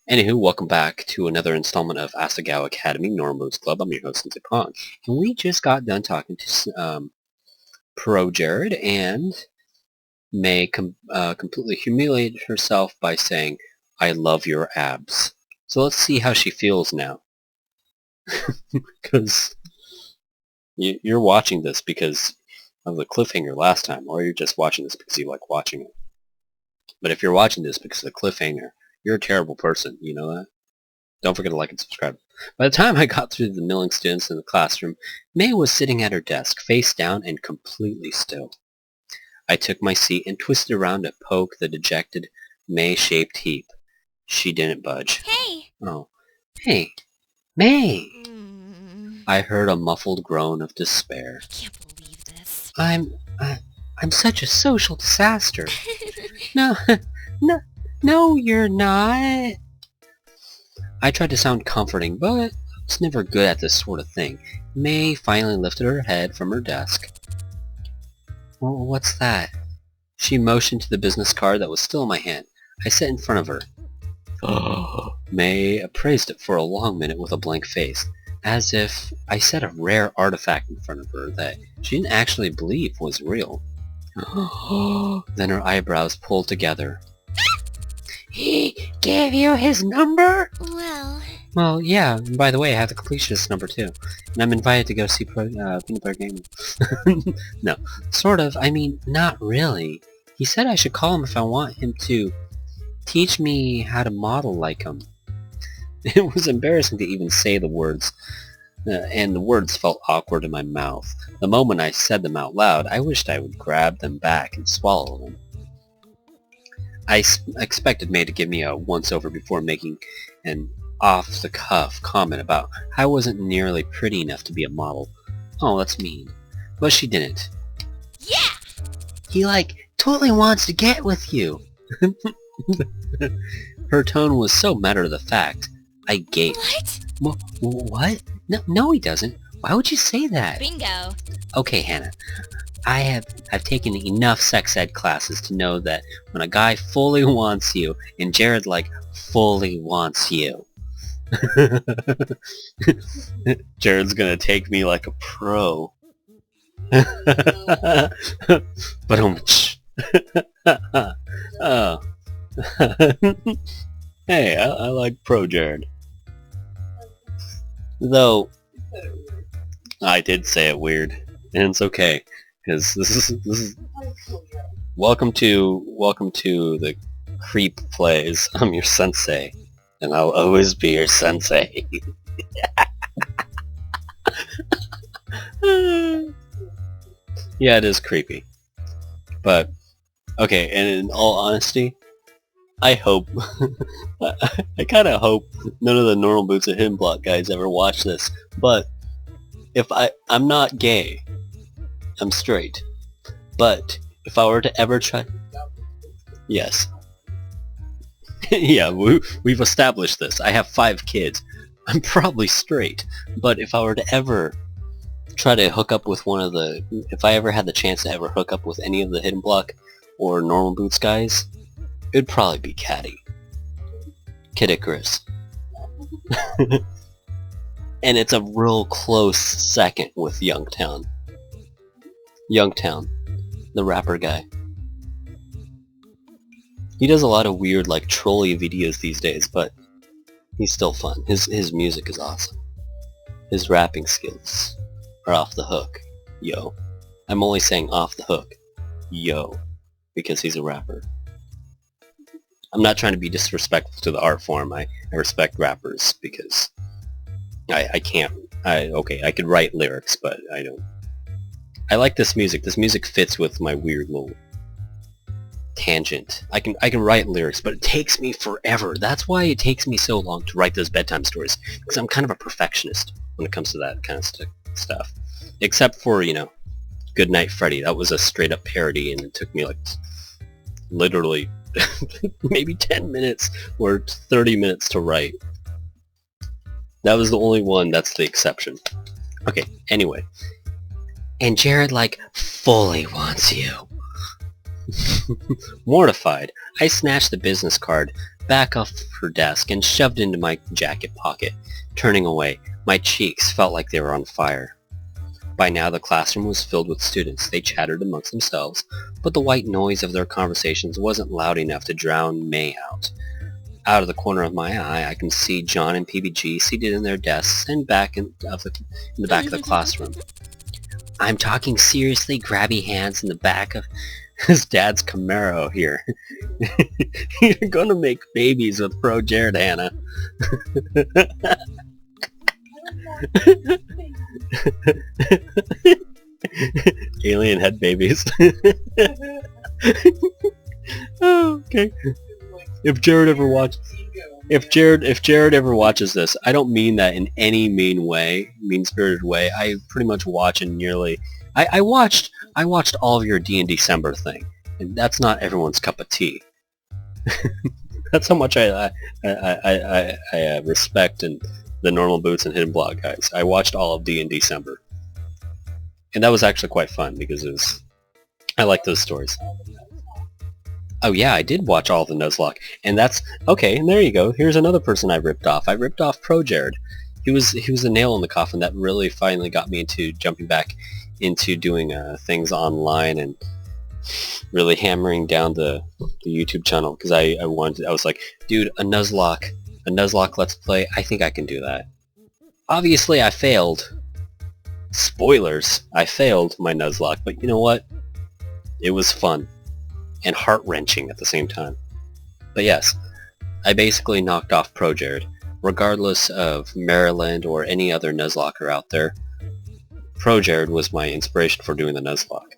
Anywho, welcome back to another installment of Asagao Academy Normal Moves Club. I'm your host, Sensei Pong. And we just got done talking to Pro Jared, and May completely humiliated herself by saying, "I love your abs." So let's see how she feels now. Because you're watching this because of the cliffhanger last time, or you're just watching this because you like watching it. But if you're watching this because of the cliffhanger, you're a terrible person, you know that? Don't forget to like and subscribe. By the time I got through the milling students in the classroom, May was sitting at her desk, face down and completely still. I took my seat and twisted around to poke the dejected, May-shaped heap. She didn't budge. Hey! Oh. Hey! May! I heard a muffled groan of despair. I can't believe this. I'm such a social disaster. No, you're not. I tried to sound comforting, but I was never good at this sort of thing. May finally lifted her head from her desk. Well, what's that? She motioned to the business card that was still in my hand. I sat in front of her. May appraised it for a long minute with a blank face, as if I set a rare artifact in front of her that she didn't actually believe was real. Then her eyebrows pulled together. He gave you his number? Well, yeah. And by the way, I have the completionist number too. And I'm invited to go see Peanut Butter Gaming. No, sort of. I mean, not really. He said I should call him if I want him to teach me how to model like him. It was embarrassing to even say the words, and the words felt awkward in my mouth. The moment I said them out loud, I wished I would grab them back and swallow them. I expected May to give me a once-over before making an off-the-cuff comment about how I wasn't nearly pretty enough to be a model. Oh, that's mean. But she didn't. Yeah! He, totally wants to get with you. Her tone was so matter-of-the-fact. I gaped. What? No, he doesn't. Why would you say that? Bingo. Okay, Hannah. I've taken enough sex ed classes to know that when a guy fully wants you, and Jared, fully wants you. Jared's gonna take me like a pro. But oh. Hey, I like pro Jared. Though, I did say it weird, and it's okay. Because this is welcome to the Creep Plays. I'm your sensei, and I'll always be your sensei. Yeah, it is creepy, but okay. And in all honesty, I hope I kind of hope none of the Normal Boots at Hidden Block guys ever watch this. But if I'm not gay. I'm straight. But if I were to ever try... Yes. Yeah, we've established this. I have 5 kids. I'm probably straight. But if I were to ever try to hook up with one of the... If I ever had the chance to ever hook up with any of the Hidden Block or Normal Boots guys, it'd probably be Caddy. Kid Icarus. And it's a real close second with Youngtown, the rapper guy. He does a lot of weird, trolly videos these days, but he's still fun. His music is awesome. His rapping skills are off the hook. Yo. I'm only saying off the hook. Yo. Because he's a rapper. I'm not trying to be disrespectful to the art form. I respect rappers because I can't. I could write lyrics, but I don't. I like this music. This music fits with my weird little tangent. I can write lyrics, but it takes me forever. That's why it takes me so long to write those bedtime stories, because I'm kind of a perfectionist when it comes to that kind of stuff. Except for, Good Night Freddy. That was a straight-up parody, and it took me, literally maybe 10 minutes or 30 minutes to write. That was the only one that's the exception. Okay, anyway. And Jared, fully wants you. Mortified, I snatched the business card back off her desk and shoved into my jacket pocket. Turning away, my cheeks felt like they were on fire. By now the classroom was filled with students. They chattered amongst themselves, but the white noise of their conversations wasn't loud enough to drown May out. Out of the corner of my eye, I can see John and PBG seated in their desks and back in the back of the classroom. I'm talking seriously, grabby hands in the back of his dad's Camaro here. You're gonna make babies with Pro Jared, Hannah. Alien head babies. Oh, okay. If Jared ever watches this, I don't mean that in any mean-spirited way. I pretty much watch and nearly. I watched all of your D&D December thing, and that's not everyone's cup of tea. That's how much I respect and the Normal Boots and Hidden Block guys. I watched all of D&D December, and that was actually quite fun because I like those stories. Oh yeah, I did watch all of the Nuzlocke, and that's okay. And there you go. Here's another person I ripped off. I ripped off Pro Jared. He was the nail in the coffin that really finally got me into jumping back into doing things online and really hammering down the YouTube channel because I was like, dude, a Nuzlocke Let's Play. I think I can do that. Obviously, I failed. Spoilers. I failed my Nuzlocke, but you know what? It was fun. And heart-wrenching at the same time. But yes, I basically knocked off Pro Jared. Regardless of Maryland or any other Nuzlocker out there, Pro Jared was my inspiration for doing the Nuzlocke.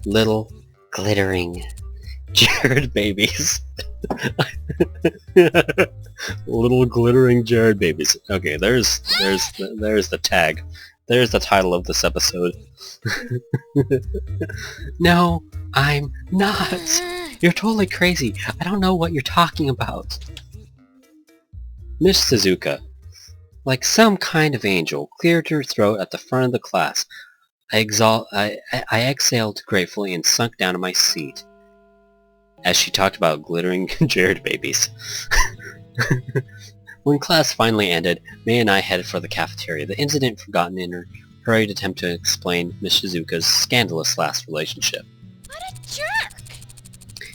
Little, glittering Jared babies. Little glittering Jared babies. Okay, there's the tag. There's the title of this episode. No, I'm not. You're totally crazy. I don't know what you're talking about. Miss Suzuka, like some kind of angel, cleared her throat at the front of the class. I exhaled gratefully and sunk down in my seat as she talked about glittering Jared babies. When class finally ended, May and I headed for the cafeteria, the incident forgotten in her hurried attempt to explain Miss Shizuka's scandalous last relationship. What a jerk!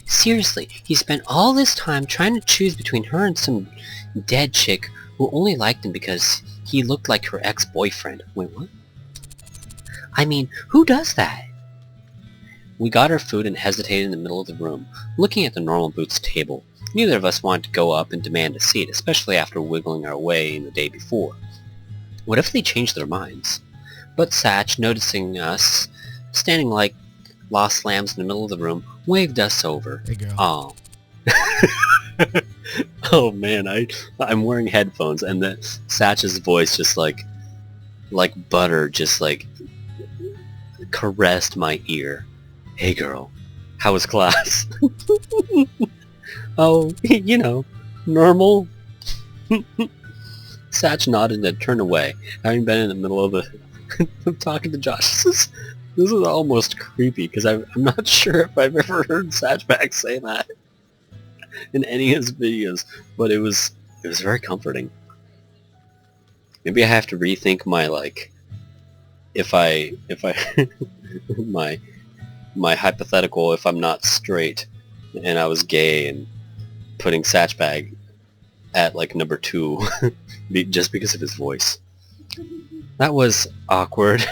Seriously, he spent all this time trying to choose between her and some dead chick who only liked him because he looked like her ex-boyfriend. Wait, what? I mean, who does that? We got our food and hesitated in the middle of the room, looking at the Normal Boots table. Neither of us wanted to go up and demand a seat, especially after wiggling our way in the day before. What if they changed their minds? But Satch, noticing us standing like lost lambs in the middle of the room, waved us over. Hey, girl. Oh. Oh man, I'm wearing headphones, and the Satch's voice just like butter, just like caressed my ear. Hey girl, how was class? Oh, you know, normal. Satch nodded and turned away, having been in the middle of I'm talking to Josh. This is almost creepy, because I'm not sure if I've ever heard Satchback say that in any of his videos, but it was very comforting. Maybe I have to rethink my, my hypothetical if I'm not straight and I was gay, and putting Satchbag at number 2 just because of his voice. That was awkward.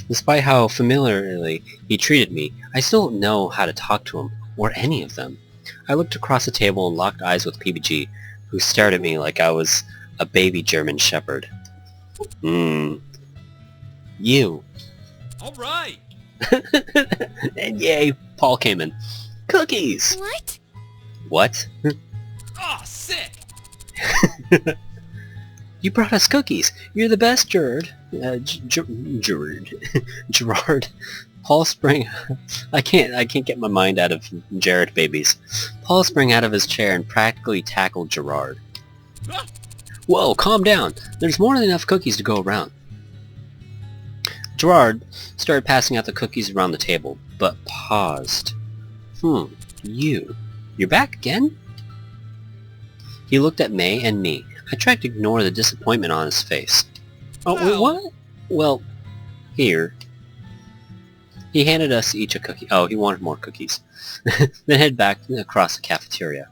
Despite how familiarly he treated me, I still don't know how to talk to him, or any of them. I looked across the table and locked eyes with PBG, who stared at me like I was a baby German shepherd. You. Alright! And yay, Paul came in. Cookies! What? What? Aw, sick! You brought us cookies. You're the best, Gerard. Gerard. Paul sprang... I can't get my mind out of Jared babies. Paul sprang out of his chair and practically tackled Gerard. Ah! Whoa, calm down. There's more than enough cookies to go around. Gerard started passing out the cookies around the table, but paused. You're back again? He looked at May and me. I tried to ignore the disappointment on his face. Oh, wait, Well- what? Well, here. He handed us each a cookie. Oh, he wanted more cookies. Then headed back across the cafeteria.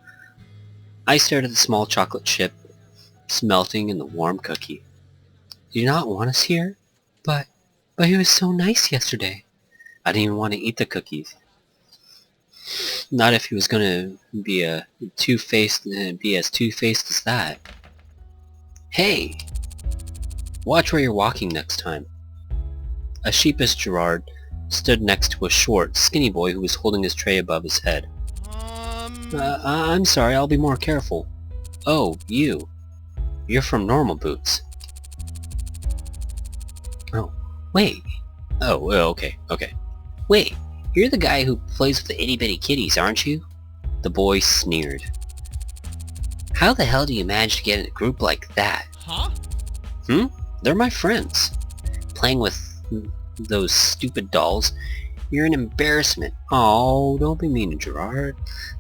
I stared at the small chocolate chip melting in the warm cookie. "Do you not want us here? But he was so nice yesterday." I didn't even want to eat the cookies. Not if he was gonna be as two-faced as that. Hey! Watch where you're walking next time. A sheepish Gerard stood next to a short, skinny boy who was holding his tray above his head. I'm sorry, I'll be more careful. Oh, you. You're from Normal Boots. Oh, wait. Oh, okay. Wait, you're the guy who plays with the itty-bitty kitties, aren't you? The boy sneered. How the hell do you manage to get in a group like that? Huh? They're my friends. Playing with those stupid dolls? You're an embarrassment. Oh, don't be mean to Gerard.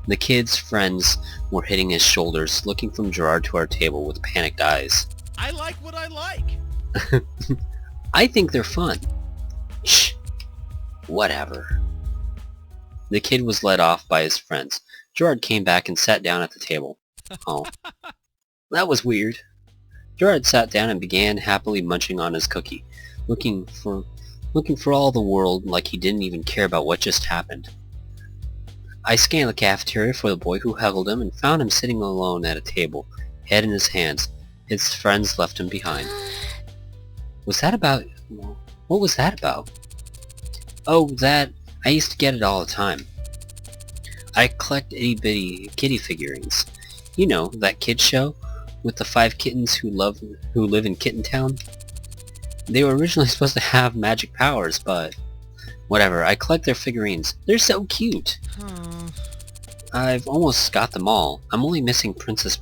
The kid's friends were hitting his shoulders, looking from Gerard to our table with panicked eyes. I like what I like. I think they're fun. Shh. Whatever. The kid was led off by his friends. Gerard came back and sat down at the table. Oh. That was weird. Gerard sat down and began happily munching on his cookie, looking for all the world like he didn't even care about what just happened. I scanned the cafeteria for the boy who heckled him and found him sitting alone at a table, head in his hands. His friends left him behind. What was that about? Oh, that. I used to get it all the time. I collect itty-bitty kitty figurines. You know, that kids show with the 5 kittens who live in Kitten Town? They were originally supposed to have magic powers, but whatever, I collect their figurines. They're so cute! I've almost got them all. I'm only missing Princess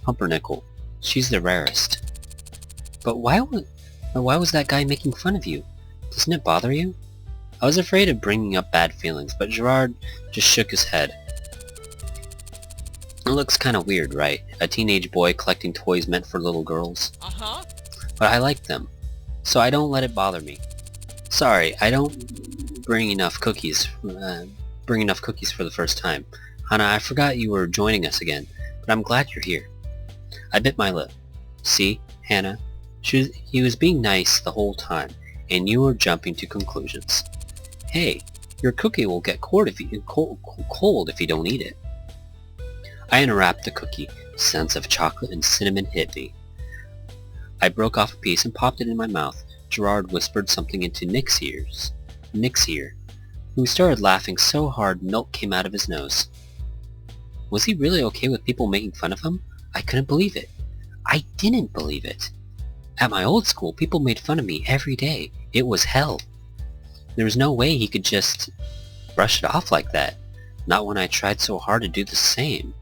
Pumpernickel. She's the rarest. But why was that guy making fun of you? Doesn't it bother you? I was afraid of bringing up bad feelings, but Gerard just shook his head. It looks kinda weird, right? A teenage boy collecting toys meant for little girls. Uh-huh. But I like them, so I don't let it bother me. Sorry, I don't bring enough cookies for the first time. Hana, I forgot you were joining us again, but I'm glad you're here. I bit my lip. See, Hannah? He was being nice the whole time, and you were jumping to conclusions. Hey, your cookie will get cold if you don't eat it. I unwrapped the cookie. Scents of chocolate and cinnamon hit me. I broke off a piece and popped it in my mouth. Gerard whispered something into Nick's ear, who started laughing so hard milk came out of his nose. Was he really okay with people making fun of him? I couldn't believe it. I didn't believe it. At my old school, people made fun of me every day. It was hell. There was no way he could just brush it off like that. Not when I tried so hard to do the same.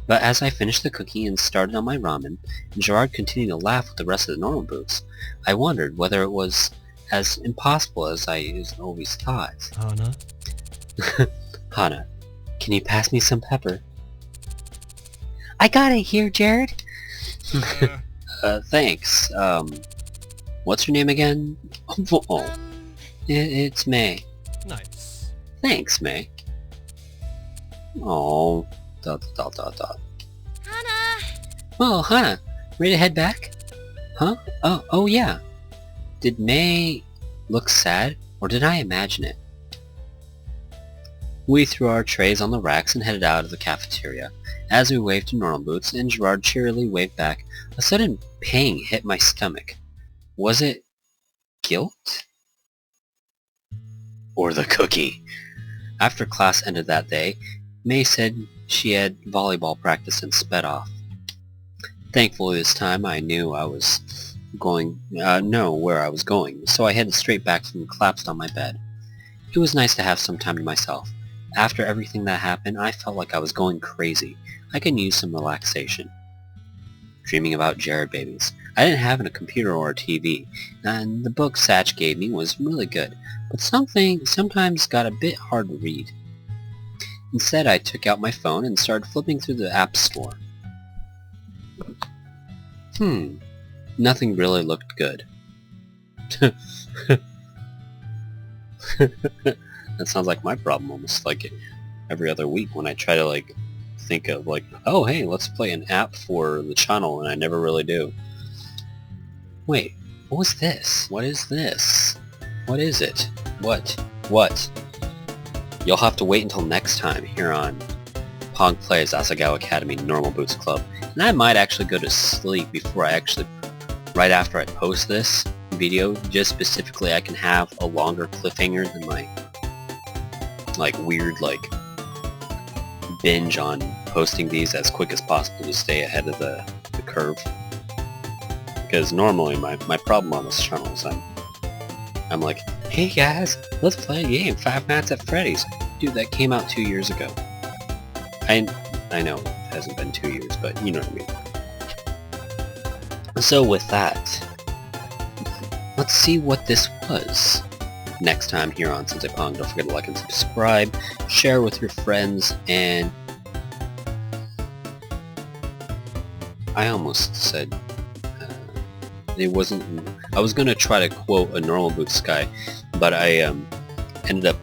But as I finished the cookie and started on my ramen, and Gerard continued to laugh with the rest of the Normal Boots, I wondered whether it was as impossible as I always thought. Hana? Hana, can you pass me some pepper? I got it here, Jared. Thanks. What's your name again? Oh, it's May. Nice. Thanks, May. Oh, ... Hana! Oh, Hana, ready to head back? Huh? Oh yeah. Did May look sad, or did I imagine it? We threw our trays on the racks and headed out of the cafeteria. As we waved to Normal Boots, and Gerard cheerily waved back, a sudden pang hit my stomach. Was it guilt? Or the cookie? After class ended that day, May said she had volleyball practice and sped off. Thankfully this time I knew I was where I was going, so I headed straight back and collapsed on my bed. It was nice to have some time to myself. After everything that happened, I felt like I was going crazy. I could use some relaxation. Dreaming about Jared babies. I didn't have a computer or a TV, and the book Satch gave me was really good, but sometimes got a bit hard to read. Instead, I took out my phone and started flipping through the App Store. Nothing really looked good. That sounds like my problem almost, like every other week when I try to like think of like, oh hey, let's play an app for the channel, and I never really do. Wait, what was this? What is this? What is it? What? You'll have to wait until next time here on Pong Plays Asagao Academy Normal Boots Club. And I might actually go to sleep before right after I post this video, just specifically I can have a longer cliffhanger than my like weird like binge on posting these as quick as possible to stay ahead of the curve. Because normally my problem on this channel is I'm like, hey guys, let's play a game, Five Nights at Freddy's. Dude, that came out 2 years ago. I know it hasn't been 2 years, but you know what I mean. So with that, let's see what this was. Next time here on Sensei Pong, don't forget to like and subscribe, share with your friends, and I almost said it wasn't. I was gonna try to quote a Normal Boots guy, but I ended up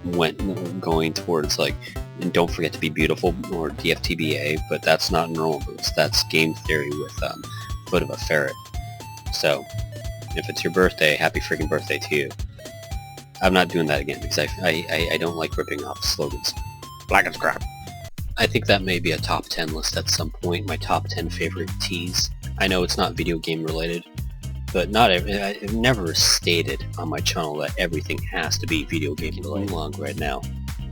going towards like, and don't forget to be beautiful, or DFTBA, but that's not Normal Boots. That's game theory with Foot of a Ferret. So if it's your birthday, happy freaking birthday to you. I'm not doing that again because I don't like ripping off slogans. Black as crap. I think that may be a top 10 list at some point, my top 10 favorite teas. I know it's not video game related, but I've never stated on my channel that everything has to be video game related. Oolong right now.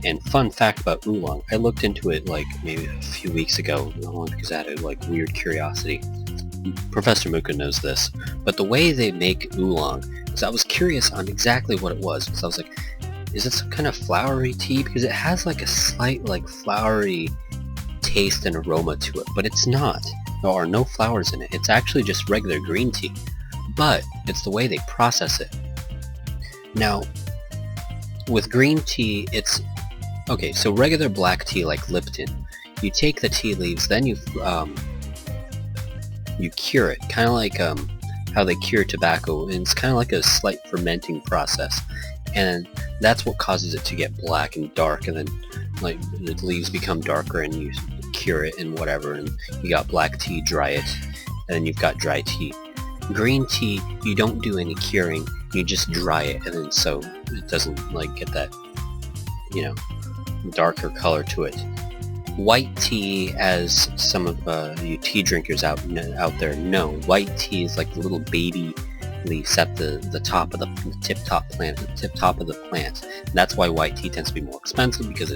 And fun fact about Oolong, I looked into it like maybe a few weeks ago, because I had a like weird curiosity. Professor Muka knows this, but the way they make Oolong, because I was curious on exactly what it was, because I was like, is it some kind of flowery tea? Because it has like a slight like flowery taste and aroma to it, but it's not. There are no flowers in it. It's actually just regular green tea, but it's the way they process it. Now, with green tea, it's okay, so regular black tea like Lipton, you take the tea leaves, then you cure it, kind of like how they cure tobacco, and it's kind of like a slight fermenting process, and that's what causes it to get black and dark, and then like the leaves become darker and you cure it and whatever, and you got black tea, dry it, and then you've got dry tea. Green tea, you don't do any curing, you just dry it, and then so it doesn't like get that, you know, darker color to it. White tea, as some of you tea drinkers out there know, white tea is like the little baby leaves at the top of the tip top of the plant. And that's why white tea tends to be more expensive, because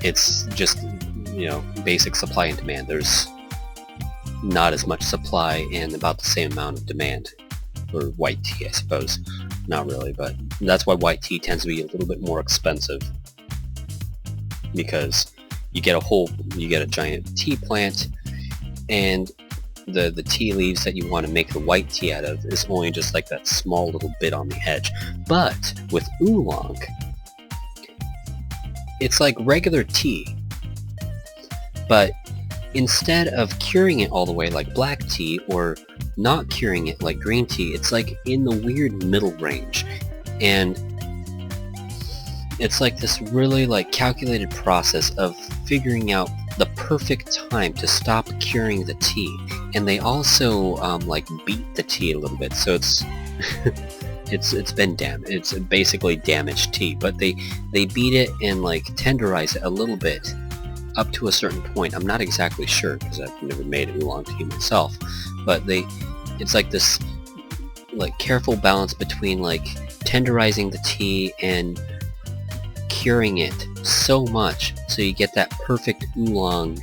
it's just, you know, basic supply and demand. There's not as much supply and about the same amount of demand for white tea, I suppose. Not really, but that's why white tea tends to be a little bit more expensive, because you get a giant tea plant, and the tea leaves that you want to make the white tea out of is only just like that small little bit on the edge. But with Oolong, it's like regular tea, but instead of curing it all the way like black tea, or not curing it like green tea, it's like in the weird middle range, and it's like this really like calculated process of figuring out the perfect time to stop curing the tea. And they also like beat the tea a little bit, so it's it's been damaged. It's basically damaged tea, but they beat it and like tenderize it a little bit up to a certain point. I'm not exactly sure because I've never made Oolong tea myself, but it's like this like careful balance between like tenderizing the tea and curing it so much so you get that perfect Oolong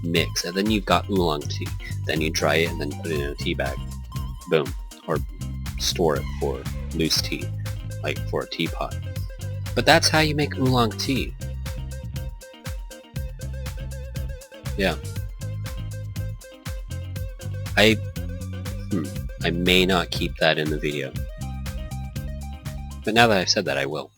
mix, and then you've got Oolong tea. Then you dry it and then put it in a tea bag. Boom. Or store it for loose tea, like for a teapot. But that's how you make Oolong tea. Yeah. I may not keep that in the video. But now that I've said that, I will.